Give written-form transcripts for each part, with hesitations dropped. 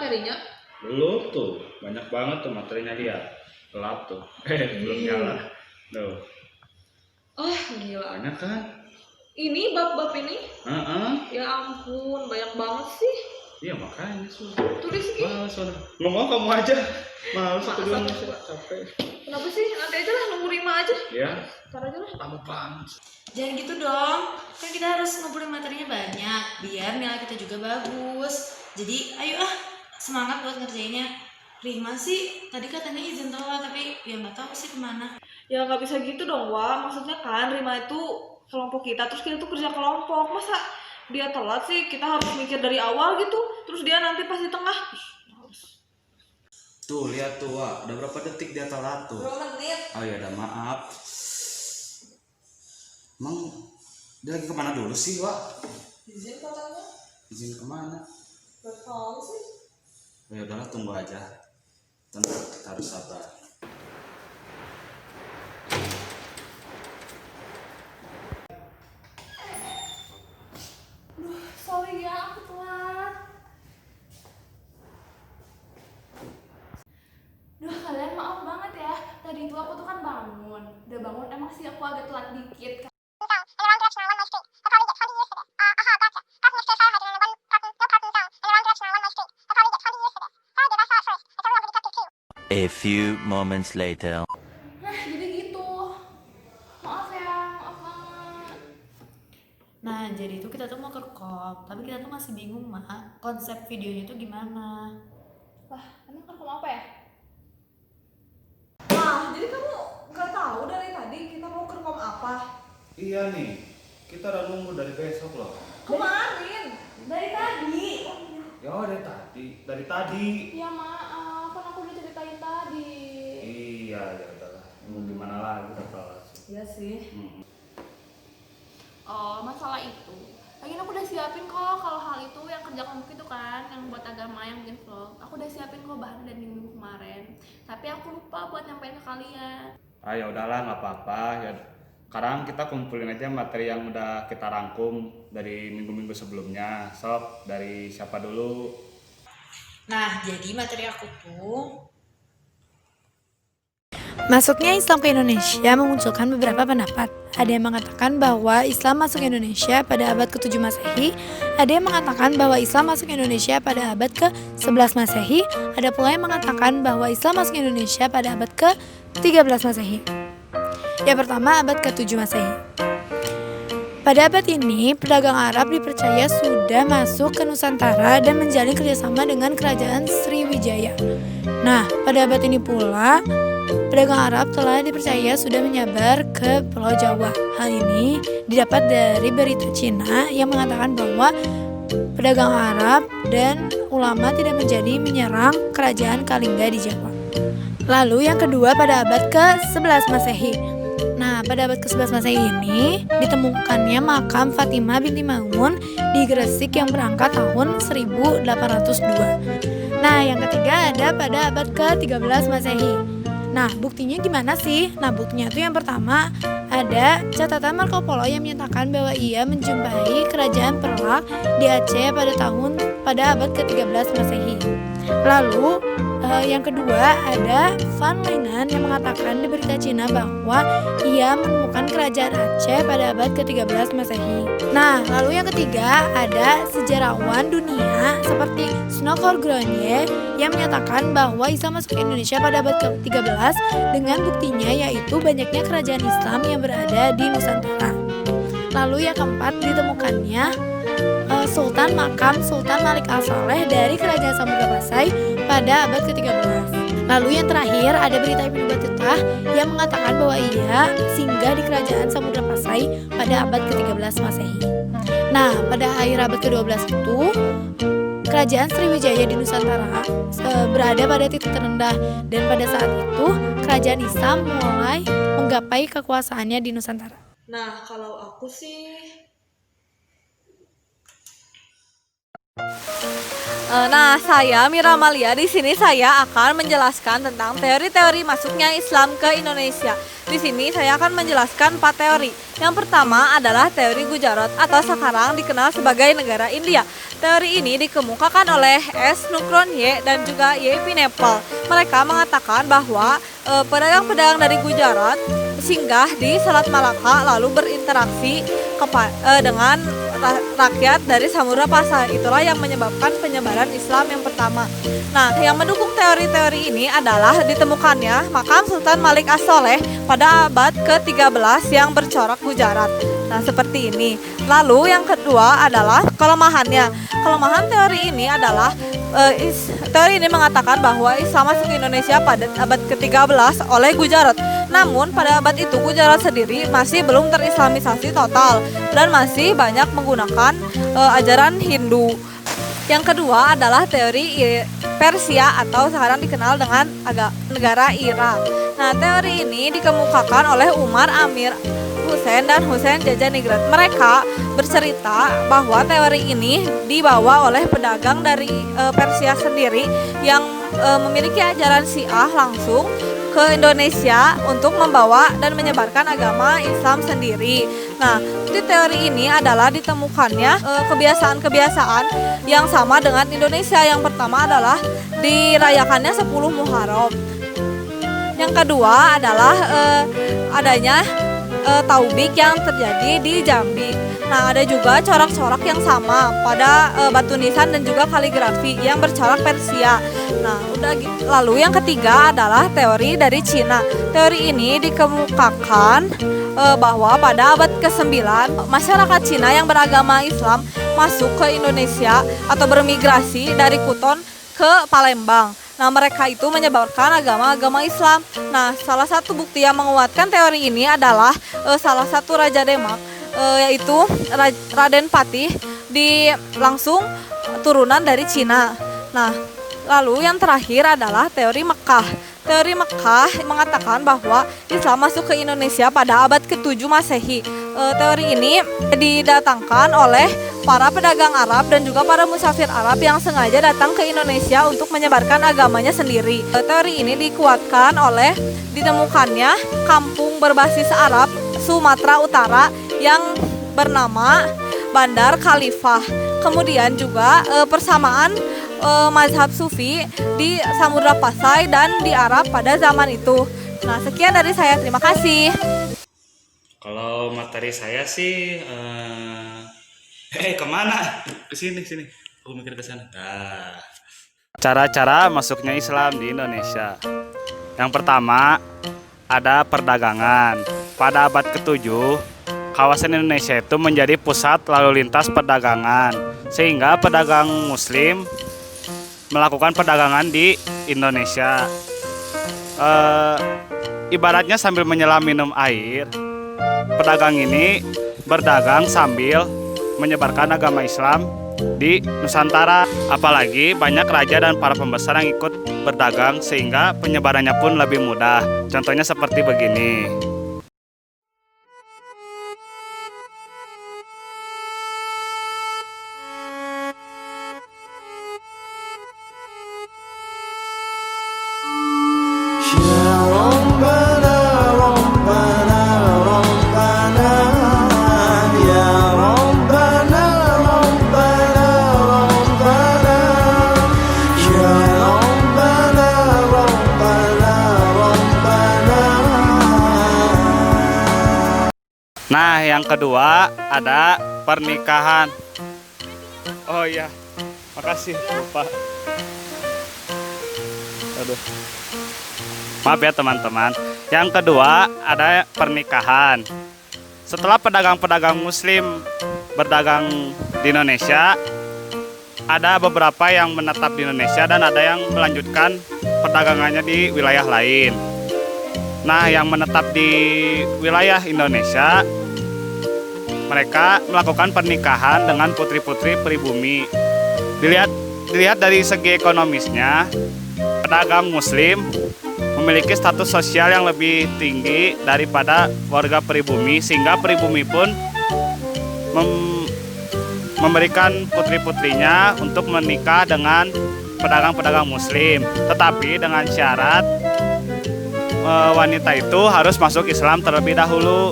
materinya? Belum tuh, banyak banget tuh materinya dia. Gelap tuh. Belum nyala. Tuh, Oh gila. banyak kan? Ini bab-bab ini? Heeh. Ya ampun, banyak banget sih. Iya makanya sudah. Tulis sih. Males sudah. Nggak mau kamu aja. Males aku doang Masa? sih, capek. Kenapa sih? Nanti aja lah, nunggu 5 aja. Ya, Ntar aja lah. lama banget. Jangan gitu dong, kan kita harus ngumpulin materinya banyak biar nilai kita juga bagus. Jadi ayo semangat buat ngerjainnya. Rima sih tadi katanya izin telat tapi ya nggak tahu sih kemana. Ya nggak bisa gitu dong, Wak. Maksudnya kan Rima itu kelompok kita, terus kita tuh kerja kelompok. Masa dia telat sih? Kita harus mikir dari awal gitu. Terus dia nanti pas di tengah. Males. Tuh lihat tuh, Wak. Udah berapa detik dia telat tuh? 2 menit. Oh ya, udah maaf. Emang dia lagi kemana dulu sih, Wak? Izin katanya. Izin kemana? Gak tahu sih. Oh, ya udahlah, tunggu aja. Tenang, kita harus sabar. Sorry ya, aku telat. Kalian maaf banget ya. Tadi itu aku tuh kan bangun. Udah bangun emang sih aku agak telat dikit. A few moments later. Nah, jadi gitu. Maaf ya, maaf banget. Nah jadi itu kita tuh mau ke kom, tapi kita tuh masih bingung mak konsep videonya tuh gimana. Wah, emang kerekam apa ya? Wah, jadi kamu nggak tahu dari tadi kita mau kerekam apa? Iya nih, kita udah nunggu dari besok loh. Kemarin. Dari tadi. Ya dari tadi. Ya maaf, kan aku udah ceritain tadi. Iya, ya udahlah. Mau gimana lagi udah telat sih. Iya sih. Oh, masalah itu. Lagian aku udah siapin kok kalau hal itu yang kerja kelompok itu kan, yang buat agama yang bikin vlog. Aku udah siapin kok bahan dari minggu kemarin. Tapi aku lupa buat nyampein ke kalian. Ah ya udahlah, nggak apa-apa. Ya sekarang kita kumpulin aja materi yang udah kita rangkum dari minggu-minggu sebelumnya. Sok, dari siapa dulu? Nah jadi materi aku tuh Masuknya Islam ke Indonesia memunculkan beberapa pendapat. Ada yang mengatakan bahwa Islam masuk Indonesia pada abad ke-7 Masehi, ada yang mengatakan bahwa Islam masuk Indonesia pada abad ke-11 Masehi, ada pula yang mengatakan bahwa Islam masuk Indonesia pada abad ke-13 Masehi. Yang pertama, abad ke-7 Masehi. Pada abad ini, pedagang Arab dipercaya sudah masuk ke Nusantara dan menjalin kerjasama dengan kerajaan Sriwijaya. Nah, pada abad ini pula, pedagang Arab telah dipercaya sudah menyebar ke Pulau Jawa. Hal ini didapat dari berita Cina yang mengatakan bahwa pedagang Arab dan ulama tidak menjadi menyerang kerajaan Kalingga di Jawa. Lalu yang kedua pada abad ke-11 Masehi. Nah, pada abad ke-11 Masehi ini ditemukannya makam Fatimah binti Ma'mun di Gresik yang berangkat tahun 1802. Nah, yang ketiga ada pada abad ke-13 Masehi. Nah, buktinya gimana sih? Nah, buktinya itu yang pertama ada catatan Marco Polo yang menyatakan bahwa ia menjumpai kerajaan Perak di Aceh pada abad ke-13 Masehi. Lalu yang kedua ada Van Lengan yang mengatakan di berita Cina bahwa ia menemukan kerajaan Aceh pada abad ke-13 Masehi. Nah, lalu yang ketiga ada sejarawan dunia seperti Snokor Gronje yang menyatakan bahwa Islam masuk ke Indonesia pada abad ke-13 dengan buktinya yaitu banyaknya kerajaan Islam yang berada di Nusantara. Lalu yang keempat ditemukannya makam Sultan Malik Al-Saleh dari kerajaan Samudra Pasai pada abad ke-13. Lalu yang terakhir ada berita Ibnu Battuta yang mengatakan bahwa ia singgah di kerajaan Samudra Pasai pada abad ke-13 Masehi. Nah, pada akhir abad ke-12 itu kerajaan Sriwijaya di Nusantara berada pada titik terendah dan pada saat itu kerajaan Islam mulai menggapai kekuasaannya di Nusantara. Nah, kalau aku sih saya Mira Malia. Di sini saya akan menjelaskan tentang teori-teori masuknya Islam ke Indonesia. Di sini saya akan menjelaskan 4 teori. Yang pertama adalah teori Gujarat atau sekarang dikenal sebagai negara India. Teori ini dikemukakan oleh S. Nukron-Y dan juga Y. Pinepal. Mereka mengatakan bahwa pedagang-pedagang dari Gujarat singgah di Selat Malaka lalu berinteraksi dengan rakyat dari Samudra Pasai. Itulah yang menyebabkan penyebaran Islam yang pertama. Nah, yang mendukung teori-teori ini adalah ditemukannya makam Sultan Malik As-Soleh pada abad ke-13 yang bercorak Gujarat. Nah, seperti ini. Lalu yang kedua adalah kelemahannya. Kelemahan teori ini adalah teori ini mengatakan bahwa Islam masuk ke Indonesia pada abad ke-13 oleh Gujarat. Namun pada abad itu Gujarat sendiri masih belum terislamisasi total dan masih banyak menggunakan ajaran Hindu. Yang kedua adalah teori Persia atau sekarang dikenal dengan negara Irak. Nah, teori ini dikemukakan oleh Umar Amir Hussein dan Hussein Jajanigrat. Mereka bercerita bahwa teori ini dibawa oleh pedagang dari Persia sendiri yang memiliki ajaran Syiah langsung ke Indonesia untuk membawa dan menyebarkan agama Islam sendiri. Nah, di teori ini adalah ditemukannya kebiasaan-kebiasaan yang sama dengan Indonesia. Yang pertama adalah dirayakannya 10 Muharram. Yang kedua adalah adanya taubik yang terjadi di Jambi. Nah, ada juga corak-corak yang sama pada batu nisan dan juga kaligrafi yang bercorak Persia. Nah, lalu yang ketiga adalah teori dari Cina. Teori ini dikemukakan bahwa pada abad ke-9 masyarakat Cina yang beragama Islam masuk ke Indonesia atau bermigrasi dari Kuton ke Palembang. Nah, mereka itu menyebarkan agama-agama Islam. Nah, salah satu bukti yang menguatkan teori ini adalah salah satu Raja Demak, yaitu Raden Patih, langsung turunan dari Cina. Nah, lalu yang terakhir adalah teori Mekah. Teori Mekah mengatakan bahwa Islam masuk ke Indonesia pada abad ke-7 Masehi. Teori ini didatangkan oleh para pedagang Arab dan juga para musafir Arab yang sengaja datang ke Indonesia untuk menyebarkan agamanya sendiri. Teori ini dikuatkan oleh ditemukannya kampung berbasis Arab Sumatera Utara yang bernama Bandar Khalifah. Kemudian juga persamaan mazhab Sufi di Samudra Pasai dan di Arab pada zaman itu. Nah, sekian dari saya. Terima kasih. Kalau materi saya sih kemana? Kesini. Aku mikir ke sana. Nah, cara-cara masuknya Islam di Indonesia. Yang pertama, ada perdagangan. Pada abad ke-7, kawasan Indonesia itu menjadi pusat lalu lintas perdagangan, sehingga pedagang Muslim melakukan perdagangan di Indonesia. Ibaratnya sambil menyelam minum air, pedagang ini berdagang sambil menyebarkan agama Islam di Nusantara. Apalagi banyak raja dan para pembesar yang ikut berdagang sehingga penyebarannya pun lebih mudah. Contohnya seperti begini. Nah, yang kedua ada pernikahan. Oh iya, makasih lupa. Aduh. Maaf ya teman-teman. Yang kedua ada pernikahan. Setelah pedagang-pedagang Muslim berdagang di Indonesia, ada beberapa yang menetap di Indonesia dan ada yang melanjutkan perdagangannya di wilayah lain. Nah, yang menetap di wilayah Indonesia, mereka melakukan pernikahan dengan putri-putri pribumi. Dilihat dari segi ekonomisnya, pedagang Muslim memiliki status sosial yang lebih tinggi daripada warga pribumi, sehingga pribumi pun memberikan putri-putrinya untuk menikah dengan pedagang-pedagang Muslim, tetapi dengan syarat wanita itu harus masuk Islam terlebih dahulu.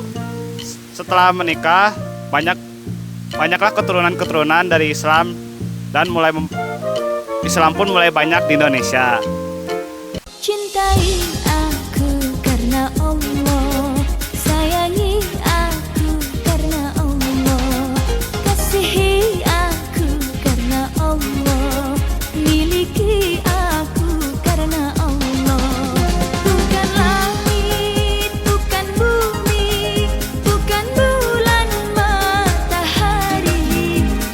Setelah menikah, banyaklah keturunan-keturunan dari Islam dan Islam pun mulai banyak di Indonesia. Cintai aku karena Allah, sayangi aku karena Allah, kasihi aku karena Allah, miliki aku karena Allah. Bukan langit, bukan bumi, bukan bulan matahari,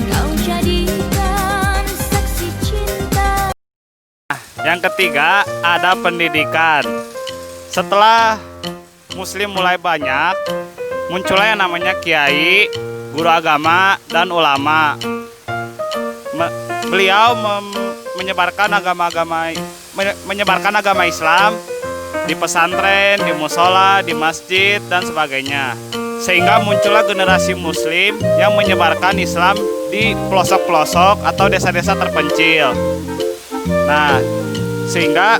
kau jadikan saksi cinta. Yang ketiga, ada pendidikan. Setelah Muslim mulai banyak, muncullah yang namanya kiai, guru agama, dan ulama. Beliau menyebarkan agama Islam di pesantren, di musola, di masjid, dan sebagainya. Sehingga muncullah generasi Muslim yang menyebarkan Islam di pelosok-pelosok atau desa-desa terpencil. Nah, sehingga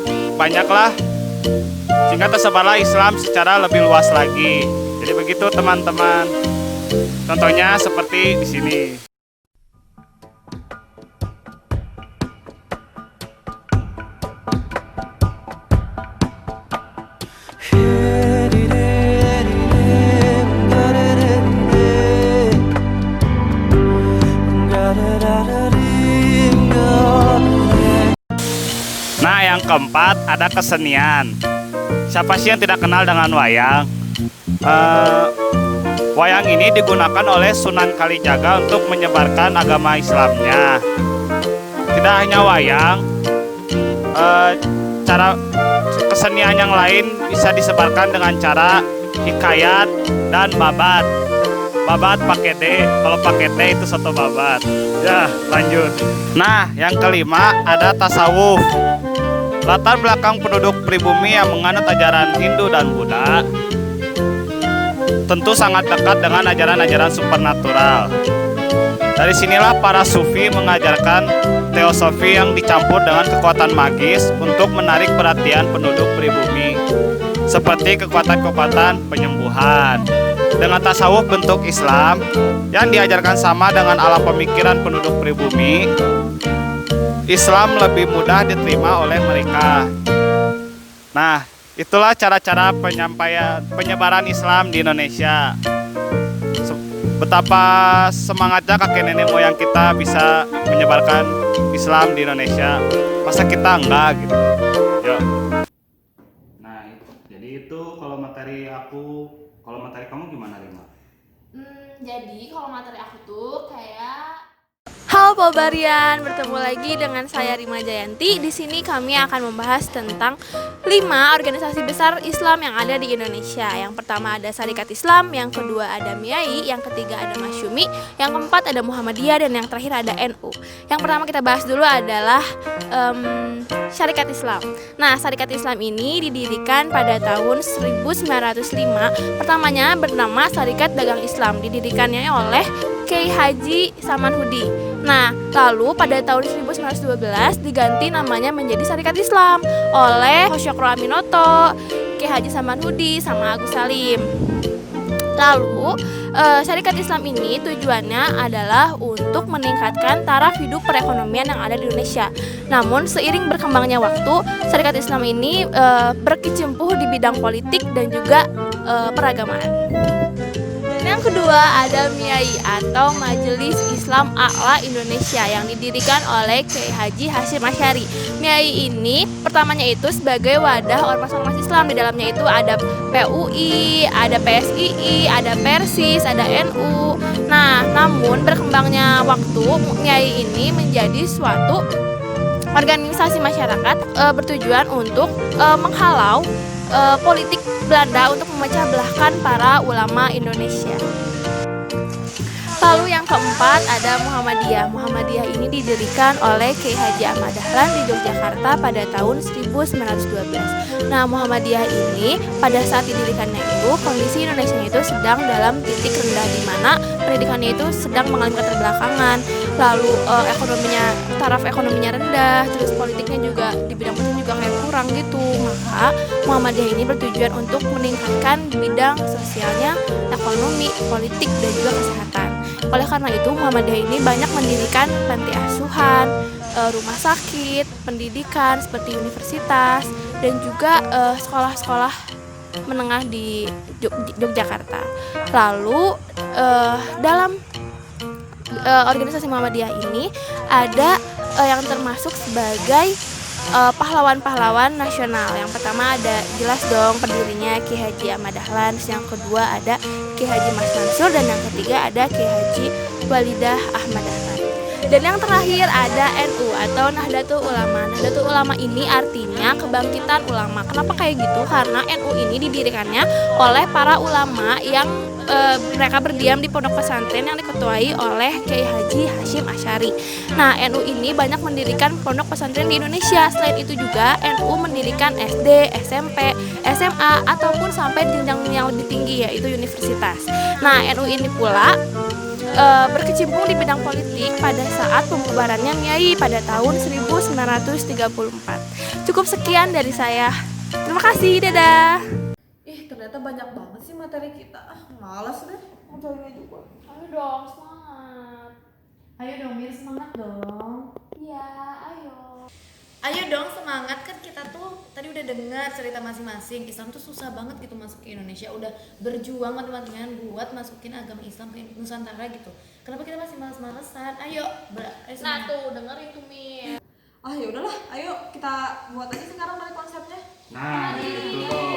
tersebarlah Islam secara lebih luas lagi. Jadi begitu teman-teman. Contohnya seperti di sini. Nah, yang keempat ada kesenian. Siapa sih yang tidak kenal dengan wayang? Wayang ini digunakan oleh Sunan Kalijaga untuk menyebarkan agama Islamnya. Tidak hanya wayang, cara kesenian yang lain bisa disebarkan dengan cara hikayat dan babat. Babat pakai D, kalau pakai T itu satu babat. Ya, lanjut. Nah, yang kelima ada tasawuf. Latar belakang penduduk pribumi yang menganut ajaran Hindu dan Buddha tentu sangat dekat dengan ajaran-ajaran supernatural. Dari sinilah para sufi mengajarkan teosofi yang dicampur dengan kekuatan magis untuk menarik perhatian penduduk pribumi, seperti kekuatan-kekuatan penyembuhan. Dengan tasawuf bentuk Islam yang diajarkan sama dengan alam pemikiran penduduk pribumi, Islam lebih mudah diterima oleh mereka. Nah, itulah cara-cara penyebaran Islam di Indonesia. Betapa semangatnya kakek nenek moyang kita bisa menyebarkan Islam di Indonesia. Masa kita enggak gitu. Yuk. Nah, jadi itu kalau materi kamu gimana, Rima? Jadi kalau materi aku tuh kayak Halo Pobarian, bertemu lagi dengan saya Rima Jayanti. Di sini kami akan membahas tentang 5 organisasi besar Islam yang ada di Indonesia. Yang pertama ada Sarekat Islam, yang kedua ada MIAI, yang ketiga ada Masyumi, yang keempat ada Muhammadiyah, dan yang terakhir ada NU. Yang pertama kita bahas dulu adalah Sarekat Islam. Nah, Sarekat Islam ini didirikan pada tahun 1905. Pertamanya bernama Sarekat Dagang Islam, didirikannya oleh Kiai Haji Samanhudi. Nah, lalu pada tahun 1912 diganti namanya menjadi Sarekat Islam oleh Hosyokro Aminoto, Kiai Haji Samanhudi, sama Agus Salim. Lalu, Sarekat Islam ini tujuannya adalah untuk meningkatkan taraf hidup perekonomian yang ada di Indonesia. Namun, seiring berkembangnya waktu, Sarekat Islam ini berkecimpung di bidang politik dan juga peragamaan. Yang kedua ada MIAI atau Majelis Islam A'la Indonesia yang didirikan oleh Kiai Haji Hasyim Asy'ari. MIAI ini pertamanya itu sebagai wadah ormas-ormas Islam. Di dalamnya itu ada PUI, ada PSII, ada Persis, ada NU. Nah, namun berkembangnya waktu, MIAI ini menjadi suatu organisasi masyarakat bertujuan untuk menghalau politik Belanda untuk memecah belahkan para ulama Indonesia. Lalu yang keempat ada Muhammadiyah. Muhammadiyah ini didirikan oleh Kiai Haji Ahmad Dahlan di Yogyakarta pada tahun 1912. Nah, Muhammadiyah ini pada saat didirikannya itu kondisi Indonesia itu sedang dalam titik rendah, di mana pendidikannya itu sedang mengalami keterbelakangan. Lalu taraf ekonominya rendah, terus politiknya juga di bidang politik juga kayak kurang gitu. Maka Muhammadiyah ini bertujuan untuk meningkatkan bidang sosialnya, ekonomi, politik, dan juga kesehatan. Oleh karena itu Muhammadiyah ini banyak mendirikan panti asuhan, rumah sakit, pendidikan seperti universitas dan juga sekolah-sekolah menengah di Yogyakarta. Lalu dalam organisasi Muhammadiyah ini ada yang termasuk sebagai pahlawan-pahlawan nasional. Yang pertama ada jelas dong pendirinya Ki Haji Ahmad Dahlan, yang kedua ada Ki Haji Mas Mansur, dan yang ketiga ada Ki Haji Walidah Ahmad Dahlan. Dan yang terakhir ada NU atau Nahdlatul Ulama. Nahdlatul Ulama ini artinya kebangkitan ulama. Kenapa kayak gitu? Karena NU ini didirikannya oleh para ulama yang mereka berdiam di pondok pesantren yang diketuai oleh Kiai Haji Hashim Asy'ari. Nah, NU ini banyak mendirikan pondok pesantren di Indonesia. Selain itu juga NU mendirikan SD, SMP, SMA ataupun sampai jenjang yang lebih tinggi yaitu universitas. Nah, NU ini pula berkecimpung di bidang politik pada saat pembubarannya MIAI pada tahun 1934. Cukup sekian dari saya. Terima kasih, dadah. Ih, ternyata banyak banget sih materi kita. Malas deh ngajarinnya juga. Ayo dong, semangat. Ayo dong Mir, semangat dong. Iya, ayo. Ayo dong semangat, kan kita tuh tadi udah dengar cerita masing-masing. Islam tuh susah banget gitu masuk ke Indonesia. Udah berjuang mati-matian buat masukin agama Islam ke Nusantara gitu. Kenapa kita masih males-malesan? Ayo, Nah semangat. tuh, dengerin tuh Mir. Ah ya udahlah, ayo kita buat aja sekarang dari konsepnya. Nah, gitu dong.